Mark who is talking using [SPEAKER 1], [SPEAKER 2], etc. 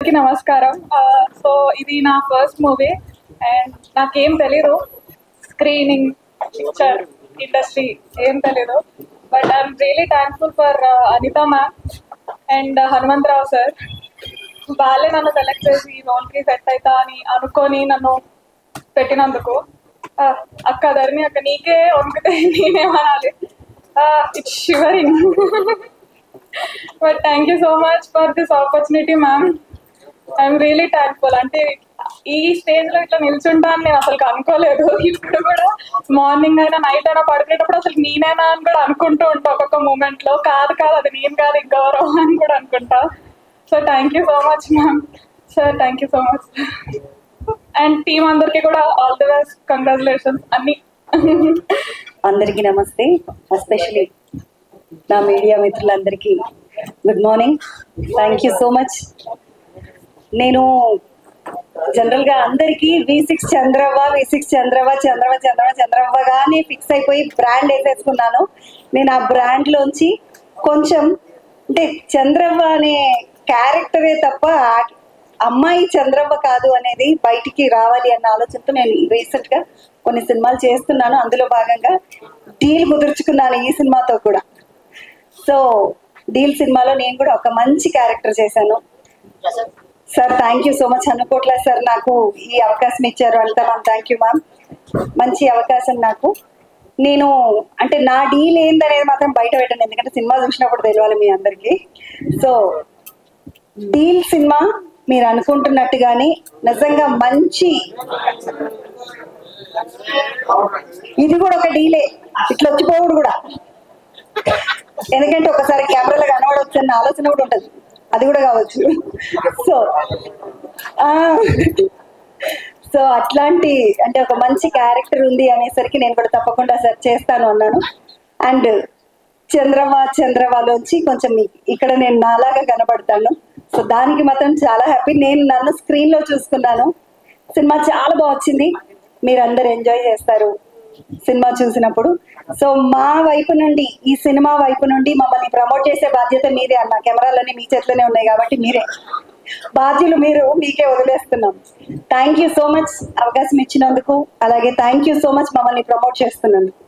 [SPEAKER 1] అందరికీ నమస్కారం. సో ఇది నా ఫస్ట్ మూవీ అండ్ నాకేం తెలీదు, స్క్రీనింగ్ పిక్చర్ ఇండస్ట్రీ ఏం తెలీదు. But I'm really thankful for Anitha ma'am and Hanumantha Rao sir. వాళ్ళే నన్ను సెలెక్ట్ చేసి ఈ రోల్కి సెట్ అవుతా అని అనుకొని నన్ను పెట్టినందుకు. అక్క ధర్మి అక్క నీకే వంకితే నేనేమనాలి, it's shivering. But thank you so much for this opportunity ma'am. I'm really thankful. అంటే ఈ స్టేజ్ లో ఇట్లా నిల్చుంటా అని నేను అసలు అనుకోలేదు. ఇప్పుడు కూడా మార్నింగ్ అయినా నైట్ అయినా పడుకునేటప్పుడు అసలు నేనేనా అని కూడా అనుకుంటూ ఉంటా ఒక్కొక్క మూమెంట్ లో. కాదు అది నేను కాదు, ఇంకెవరో అని కూడా అనుకుంటా. So thank you so much ma'am. Sir thank you so much. And team అందరికి కూడా ఆల్ ది బెస్ట్, కంగ్రాచులేషన్స్ అన్ని.
[SPEAKER 2] అందరికీ నమస్తే. ఎస్పెషలీ నా మీడియా మిత్రులందరికీ good morning. Thank you so much. నేను జనరల్గా అందరికీ V6 చంద్రవ్వగానే ఫిక్స్ అయిపోయి బ్రాండ్ వేసేసుకున్నాను. నేను ఆ బ్రాండ్లోంచి కొంచెం అంటే చంద్రవ్వ అనే క్యారెక్టరే తప్ప అమ్మాయి చంద్రవ్వ కాదు అనేది బయటికి రావాలి అన్న ఆలోచనతో నేను రీసెంట్గా కొన్ని సినిమాలు చేస్తున్నాను. అందులో భాగంగా డీల్ కుదుర్చుకున్నాను ఈ సినిమాతో కూడా. సో డీల్ సినిమాలో నేను కూడా ఒక మంచి క్యారెక్టర్ చేశాను. Sir thank you so much. అనుకోట్లా సార్ నాకు ఈ అవకాశం ఇచ్చారు అంతా. Ma'am thank you ma'am. మంచి అవకాశం నాకు. నేను అంటే నా డీల్ ఏందనేది మాత్రం బయట పెట్టాను, ఎందుకంటే సినిమా చూసినప్పుడు తెలియాలి మీ అందరికీ. సో డీల్ సినిమా మీరు అనుకుంటున్నట్టుగానే నిజంగా మంచి, ఇది కూడా ఒక డీలే, ఇట్లా వచ్చిపోవుడు కూడా. ఎందుకంటే ఒకసారి కెమెరాలో కనబడవచ్చు అన్న ఆలోచన కూడా ఉంటుంది, అది కూడా కావచ్చు. సో అట్లాంటి అంటే ఒక మంచి క్యారెక్టర్ ఉంది అనేసరికి నేను కూడా తప్పకుండా సార్ చేస్తాను అన్నాను. అండ్ చంద్రవాలోంచి కొంచెం ఇక్కడ నేను నాలాగా కనబడతాను. సో దానికి మాత్రం చాలా హ్యాపీ. నేను నన్ను స్క్రీన్లో చూసుకున్నాను. సినిమా చాలా బాగా వచ్చింది. మీరందరూ ఎంజాయ్ చేస్తారు సినిమా చూసినప్పుడు. సో మా వైపు నుండి, ఈ సినిమా వైపు నుండి మమ్మల్ని ప్రమోట్ చేసే బాధ్యత మీదే అన్న. కెమెరాలన్నీ మీ చేతిలోనే ఉన్నాయి కాబట్టి మీరే బాధ్యులు, మీకే వదిలేస్తున్నాం. థ్యాంక్ యూ సో మచ్ అవకాశం ఇచ్చినందుకు. అలాగే థ్యాంక్ యూ సో మచ్ మమ్మల్ని ప్రమోట్ చేస్తున్నందుకు.